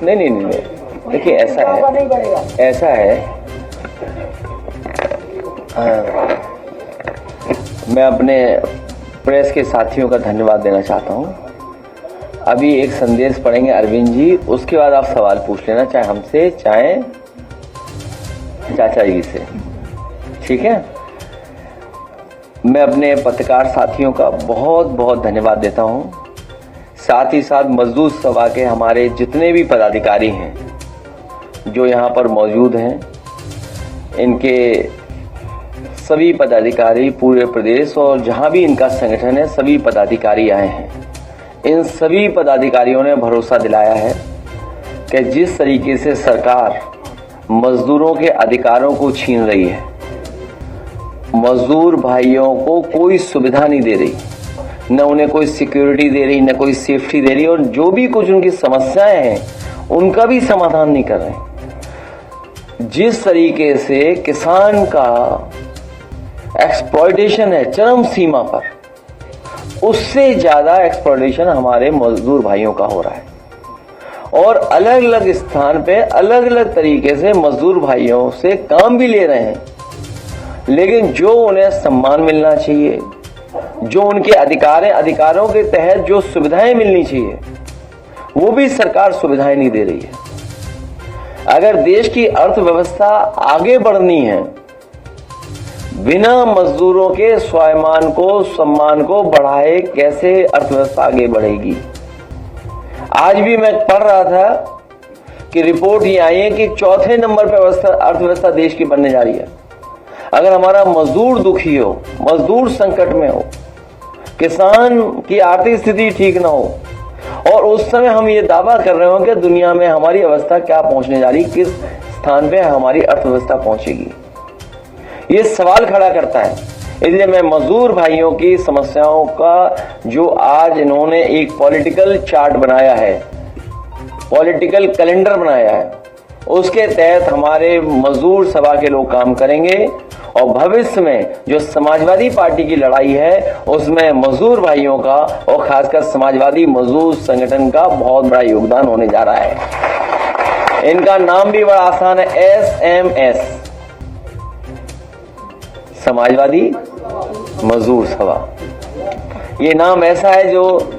नहीं, देखिए ऐसा है मैं अपने प्रेस के साथियों का धन्यवाद देना चाहता हूं। अभी एक संदेश पढ़ेंगे अरविंद जी, उसके बाद आप सवाल पूछ लेना, चाहे हमसे चाहे चाचा जी से, ठीक है। मैं अपने पत्रकार साथियों का बहुत बहुत धन्यवाद देता हूं, साथ ही साथ मजदूर सभा के हमारे जितने भी पदाधिकारी हैं जो यहाँ पर मौजूद हैं, इनके सभी पदाधिकारी पूरे प्रदेश और जहाँ भी इनका संगठन है सभी पदाधिकारी आए हैं। इन सभी पदाधिकारियों ने भरोसा दिलाया है कि जिस तरीके से सरकार मजदूरों के अधिकारों को छीन रही है, मजदूर भाइयों को कोई सुविधा नहीं दे रही, न उन्हें कोई सिक्योरिटी दे रही, न कोई सेफ्टी दे रही, और जो भी कुछ उनकी समस्याएं हैं उनका भी समाधान नहीं कर रहे। जिस तरीके से किसान का एक्सप्लॉयटेशन है चरम सीमा पर, उससे ज्यादा एक्सप्लॉयटेशन हमारे मजदूर भाइयों का हो रहा है। और अलग अलग स्थान पे अलग अलग तरीके से मजदूर भाइयों से काम भी ले रहे हैं, लेकिन जो उन्हें सम्मान मिलना चाहिए, जो उनके अधिकारों के तहत जो सुविधाएं मिलनी चाहिए, वो भी सरकार सुविधाएं नहीं दे रही है। अगर देश की अर्थव्यवस्था आगे बढ़नी है, बिना मजदूरों के स्वाभिमान को, सम्मान को बढ़ाए कैसे अर्थव्यवस्था आगे बढ़ेगी। आज भी मैं पढ़ रहा था कि रिपोर्ट ये आई है कि चौथे नंबर पर अर्थव्यवस्था देश की बनने जा रही है। अगर हमारा मजदूर दुखी हो, मजदूर संकट में हो, किसान की आर्थिक स्थिति ठीक ना हो, और उस समय हम ये दावा कर रहे हो कि दुनिया में हमारी अवस्था क्या पहुंचने जा रही, किस स्थान पे हमारी अर्थव्यवस्था पहुंचेगी, ये सवाल खड़ा करता है। इसलिए मैं मजदूर भाइयों की समस्याओं का जो आज इन्होंने एक पॉलिटिकल चार्ट बनाया है, पॉलिटिकल कैलेंडर बनाया है, उसके तहत हमारे मजदूर सभा के लोग काम करेंगे। और भविष्य में जो समाजवादी पार्टी की लड़ाई है उसमें मजदूर भाइयों का और खासकर समाजवादी मजदूर संगठन का बहुत बड़ा योगदान होने जा रहा है। इनका नाम भी बड़ा आसान है, SMS, समाजवादी मजदूर सभा। ये नाम ऐसा है जो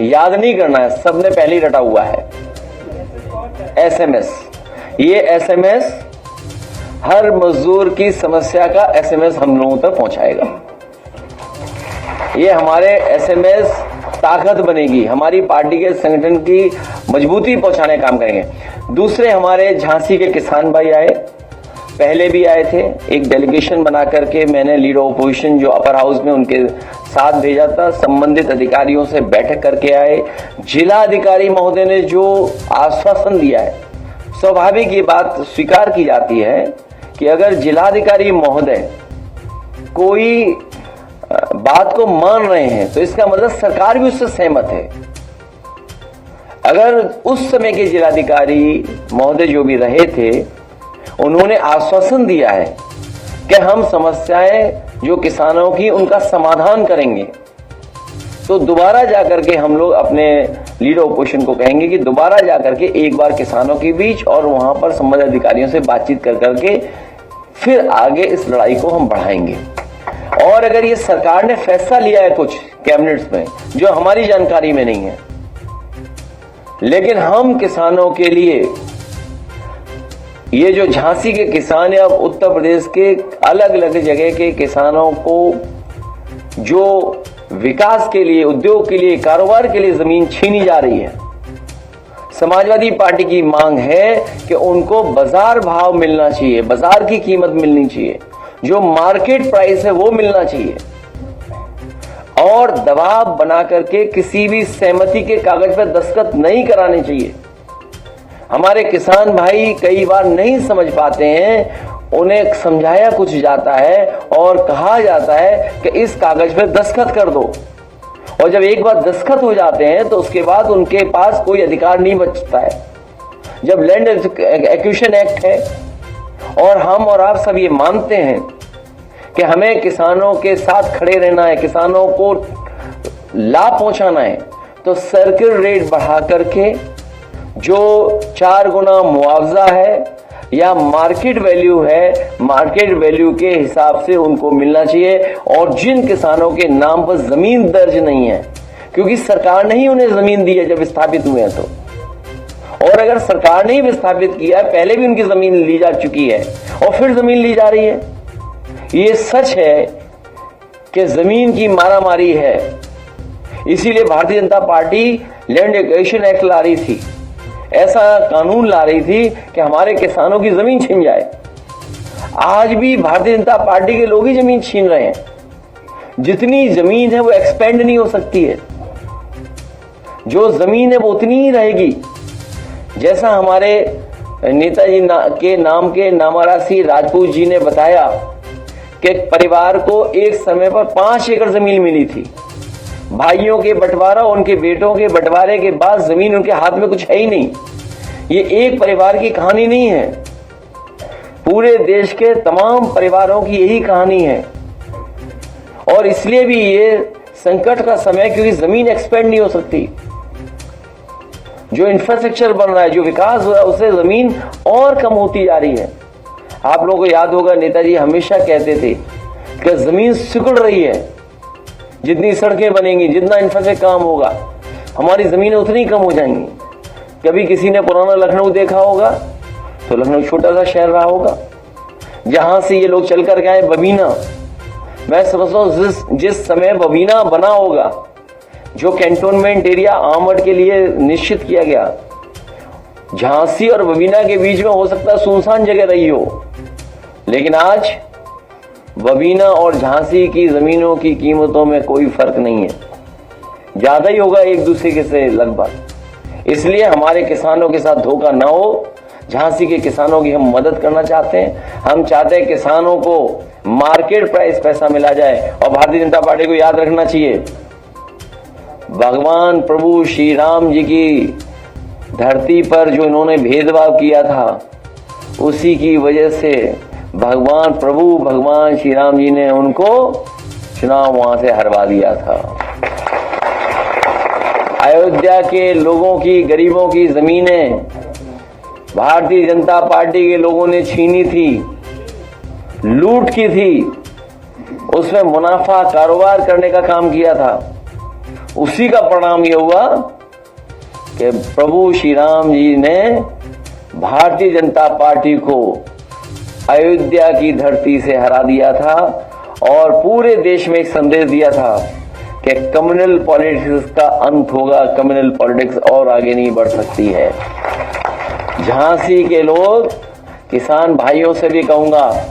याद नहीं करना है, सबने पहले ही रटा हुआ है, SMS। ये SMS हर मजदूर की समस्या का SMS हम लोगों तक पहुंचाएगा। ये हमारे SMS ताकत बनेगी, हमारी पार्टी के संगठन की मजबूती पहुंचाने का काम करेंगे। दूसरे हमारे झांसी के किसान भाई आए, पहले भी आए थे, एक डेलीगेशन बना करके मैंने लीडर ऑपोजिशन जो अपर हाउस में उनके साथ भेजा था, संबंधित अधिकारियों से बैठक करके आए। जिला अधिकारी महोदय ने जो आश्वासन दिया है, स्वाभाविक ये बात स्वीकार की जाती है कि अगर जिलाधिकारी महोदय कोई बात को मान रहे हैं तो इसका मतलब सरकार भी उससे सहमत है। अगर उस समय के जिलाधिकारी महोदय जो भी रहे थे, उन्होंने आश्वासन दिया है कि हम समस्याएं जो किसानों की उनका समाधान करेंगे, तो दोबारा जाकर के हम लोग अपने लीडर ऑपोजिशन को कहेंगे कि दोबारा जाकर के एक बार किसानों के बीच और वहां पर संबंधित अधिकारियों से बातचीत कर करके फिर आगे इस लड़ाई को हम बढ़ाएंगे। और अगर ये सरकार ने फैसला लिया है कुछ कैबिनेट्स में जो हमारी जानकारी में नहीं है, लेकिन हम किसानों के लिए, ये जो झांसी के किसान या उत्तर प्रदेश के अलग अलग जगह के किसानों को जो विकास के लिए, उद्योग के लिए, कारोबार के लिए जमीन छीनी जा रही है, समाजवादी पार्टी की मांग है कि उनको बाजार भाव मिलना चाहिए, बाजार की कीमत मिलनी चाहिए, जो मार्केट प्राइस है वो मिलना चाहिए। और दबाव बना करके किसी भी सहमति के कागज पर दस्तखत नहीं कराने चाहिए। हमारे किसान भाई कई बार नहीं समझ पाते हैं, उन्हें समझाया कुछ जाता है और कहा जाता है कि इस कागज पर दस्तखत कर दो, और जब एक बार दस्तखत हो जाते हैं तो उसके बाद उनके पास कोई अधिकार नहीं बचता है। जब लैंड एक्विजिशन एक्ट है और हम और आप सब ये मानते हैं कि हमें किसानों के साथ खड़े रहना है, किसानों को लाभ पहुंचाना है, तो सर्किल रेट बढ़ा करके जो 4 गुना मुआवजा है या मार्केट वैल्यू है, मार्केट वैल्यू के हिसाब से उनको मिलना चाहिए। और जिन किसानों के नाम पर जमीन दर्ज नहीं है, क्योंकि सरकार ने ही उन्हें जमीन दी है जब विस्थापित हुए हैं तो, और अगर सरकार ने ही विस्थापित किया है, पहले भी उनकी जमीन ली जा चुकी है और फिर जमीन ली जा रही है। ये सच है कि जमीन की मारामारी है। इसीलिए Bharatiya Janata party land acquisition act ला रही थी, ऐसा कानून ला रही थी कि हमारे किसानों की जमीन छीन जाए। आज भी भारतीय जनता पार्टी के लोग ही जमीन छीन रहे हैं। जितनी जमीन है वो एक्सपेंड नहीं हो सकती है, जो जमीन है वो उतनी ही रहेगी। जैसा हमारे नेताजी के नाम के नामारासी राजपूत जी ने बताया कि परिवार को एक समय पर 5 एकड़ जमीन मिली थी। भाइयों के बंटवारा, उनके बेटों के बंटवारे के बाद जमीन उनके हाथ में कुछ है ही नहीं। ये एक परिवार की कहानी नहीं है, पूरे देश के तमाम परिवारों की यही कहानी है। और इसलिए भी ये संकट का समय, क्योंकि जमीन एक्सपेंड नहीं हो सकती। जो इंफ्रास्ट्रक्चर बन रहा है, जो विकास हो रहा है, उससे जमीन और कम होती जा रही है। आप लोगों को याद होगा, नेताजी हमेशा कहते थे कि जमीन सिकुड़ रही है। जितनी सड़कें बनेंगी, जितना इंफ्रास्ट्रक्चर काम होगा, हमारी जमीनें उतनी कम हो जाएंगी। कभी किसी ने पुराना लखनऊ देखा होगा तो लखनऊ छोटा सा शहर रहा होगा। जहां से ये लोग चल कर गए बबीना, मैं समझता हूं जिस समय बबीना बना होगा, जो कैंटोनमेंट एरिया आमड के लिए निश्चित किया गया, झांसी और बबीना के बीच में हो सकता है सुनसान जगह रही हो, लेकिन आज बबीना और झांसी की जमीनों की कीमतों में कोई फर्क नहीं है, ज्यादा ही होगा एक दूसरे के से लगभग। इसलिए हमारे किसानों के साथ धोखा ना हो। झांसी के किसानों की हम मदद करना चाहते हैं। हम चाहते हैं किसानों को मार्केट प्राइस पैसा मिला जाए। और भारतीय जनता पार्टी को याद रखना चाहिए, भगवान प्रभु श्री राम जी की धरती पर जो इन्होंने भेदभाव किया था, उसी की वजह से भगवान श्री राम जी ने उनको चुनाव वहां से हरवा दिया था। अयोध्या के लोगों की, गरीबों की जमीनें भारतीय जनता पार्टी के लोगों ने छीनी थी, लूट की थी, उसमें मुनाफा कारोबार करने का काम किया था। उसी का परिणाम यह हुआ कि प्रभु श्री राम जी ने भारतीय जनता पार्टी को अयोध्या की धरती से हरा दिया था और पूरे देश में एक संदेश दिया था कि कम्युनल पॉलिटिक्स का अंत होगा, कम्युनल पॉलिटिक्स और आगे नहीं बढ़ सकती है। झांसी के लोग, किसान भाइयों से भी कहूंगा,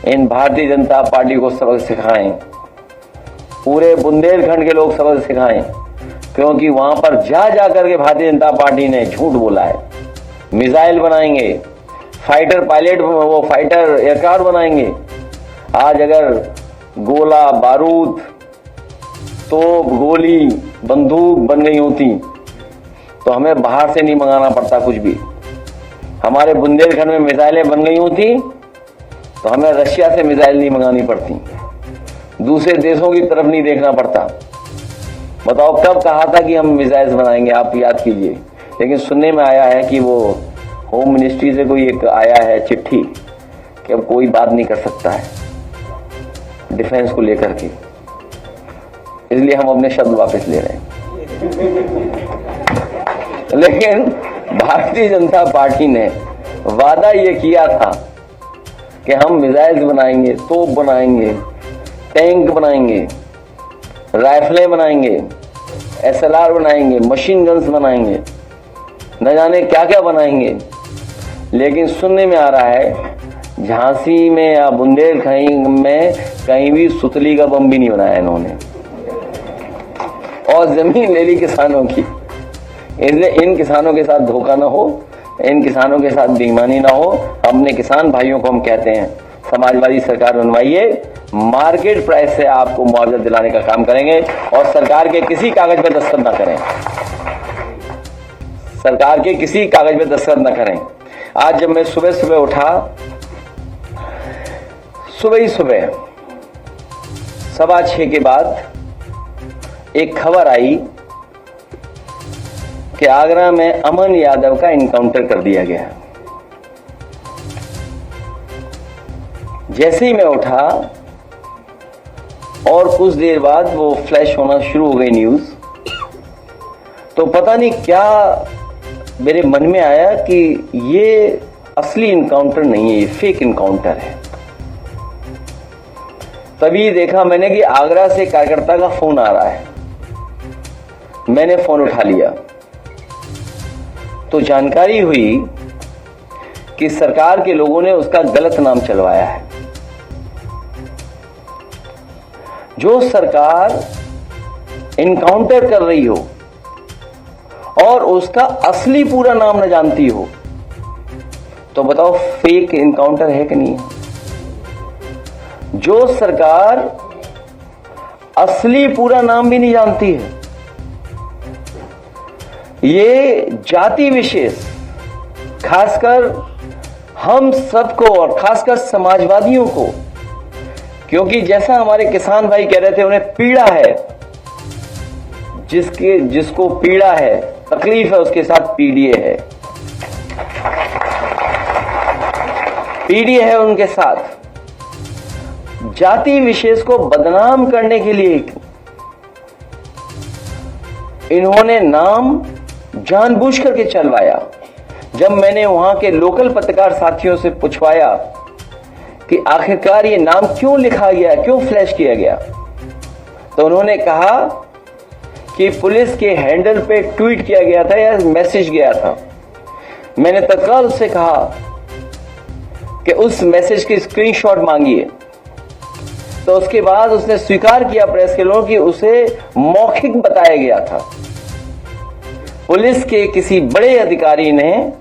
इन भारतीय जनता पार्टी को सबक सिखाएं। पूरे बुंदेलखंड के लोग सबक सिखाएं, क्योंकि वहां पर जा करके भारतीय जनता पार्टी ने झूठ बोला है। मिसाइल बनाएंगे, फाइटर पायलट, वो फाइटर एयरक्राफ्ट बनाएंगे। आज अगर गोला बारूद, तोप, गोली, बंदूक बन गई होती तो हमें बाहर से नहीं मंगाना पड़ता कुछ भी। हमारे बुंदेलखंड में मिसाइलें बन गई होती तो हमें रशिया से मिसाइल नहीं मंगानी पड़ती, दूसरे देशों की तरफ नहीं देखना पड़ता। बताओ कब कहा था कि हम मिसाइल्स बनाएंगे, आप याद कीजिए। लेकिन सुनने में आया है कि वो होम मिनिस्ट्री से कोई एक आया है चिट्ठी कि अब कोई बात नहीं कर सकता है डिफेंस को लेकर के, इसलिए हम अपने शब्द वापस ले रहे हैं। लेकिन भारतीय जनता पार्टी ने वादा ये किया था कि हम मिसाइल्स बनाएंगे, तोप बनाएंगे, टैंक बनाएंगे, राइफलें बनाएंगे, SLR बनाएंगे, मशीन गन्स बनाएंगे, न जाने क्या क्या बनाएंगे। लेकिन सुनने में आ रहा है झांसी में या बुंदेलखंड में कहीं भी सुतली का बम भी नहीं बनाया इन्होंने, और जमीन ले ली किसानों की। इसलिए इन किसानों के साथ धोखा ना हो, इन किसानों के साथ बेईमानी ना हो। अपने किसान भाइयों को हम कहते हैं, समाजवादी सरकार बनवाइए, मार्केट प्राइस से आपको मुआवजा दिलाने का काम करेंगे और सरकार के किसी कागज पे दस्तखत ना करें, सरकार के किसी कागज पे दस्तखत ना करें। आज जब मैं सुबह सुबह उठा, सुबह ही सुबह 6:15 के बाद एक खबर आई कि आगरा में अमन यादव का इनकाउंटर कर दिया गया। जैसे ही मैं उठा और कुछ देर बाद वो फ्लैश होना शुरू हो गई न्यूज, तो पता नहीं क्या मेरे मन में आया कि ये असली इनकाउंटर नहीं है, ये फेक इनकाउंटर है। तभी देखा मैंने कि आगरा से कार्यकर्ता का फोन आ रहा है। मैंने फोन उठा लिया तो जानकारी हुई कि सरकार के लोगों ने उसका गलत नाम चलवाया है। जो सरकार इनकाउंटर कर रही हो और उसका असली पूरा नाम न जानती हो, तो बताओ फेक इनकाउंटर है कि नहीं है? जो सरकार असली पूरा नाम भी नहीं जानती है, ये जाति विशेष, खासकर हम सबको और खासकर समाजवादियों को, क्योंकि जैसा हमारे किसान भाई कह रहे थे, उन्हें पीड़ा है, जिसको पीड़ा है, तकलीफ है, उसके साथ पीडीए है, पीडीए है उनके साथ। जाति विशेष को बदनाम करने के लिए इन्होंने नाम जानबूझ करके चलवाया। जब मैंने वहां के लोकल पत्रकार साथियों से पूछवाया कि आखिरकार ये नाम क्यों लिखा गया, क्यों फ्लैश किया गया, तो उन्होंने कहा कि पुलिस के हैंडल पे ट्वीट किया गया था या मैसेज गया था। मैंने तत्काल उससे कहा कि उस मैसेज की स्क्रीनशॉट मांगिए, तो उसके बाद उसने स्वीकार किया प्रेस के लोगों कि उसे मौखिक बताया गया था। पुलिस के किसी बड़े अधिकारी ने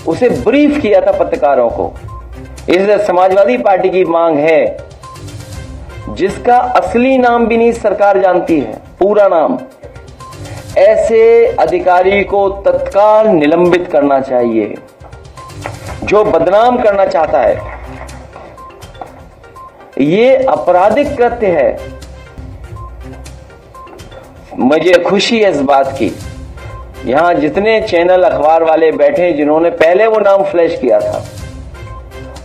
उसे ब्रीफ किया था पत्रकारों को। इसलिए समाजवादी पार्टी की मांग है, जिसका असली नाम भी नहीं सरकार जानती है, पूरा नाम, ऐसे अधिकारी को तत्काल निलंबित करना चाहिए। जो बदनाम करना चाहता है, ये आपराधिक कृत्य है। मुझे खुशी है इस बात की, यहां जितने चैनल अखबार वाले बैठे जिन्होंने पहले वो नाम फ्लैश किया था,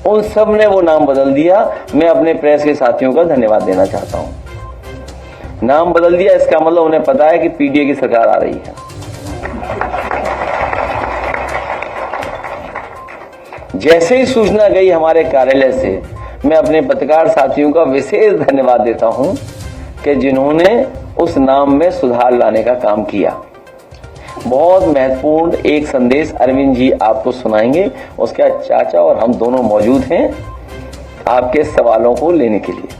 उन सब ने वो नाम बदल दिया। मैं अपने प्रेस के साथियों का धन्यवाद देना चाहता हूं। नाम बदल दिया, इसका मतलब उन्हें पता है कि पीडीए की सरकार आ रही है। जैसे ही सूचना गई हमारे कार्यालय से, मैं अपने पत्रकार साथियों का विशेष धन्यवाद देता हूं कि जिन्होंने उस नाम में सुधार लाने का काम किया। बहुत महत्वपूर्ण एक संदेश अरविंद जी आपको सुनाएंगे। उसके चाचा और हम दोनों मौजूद हैं आपके सवालों को लेने के लिए।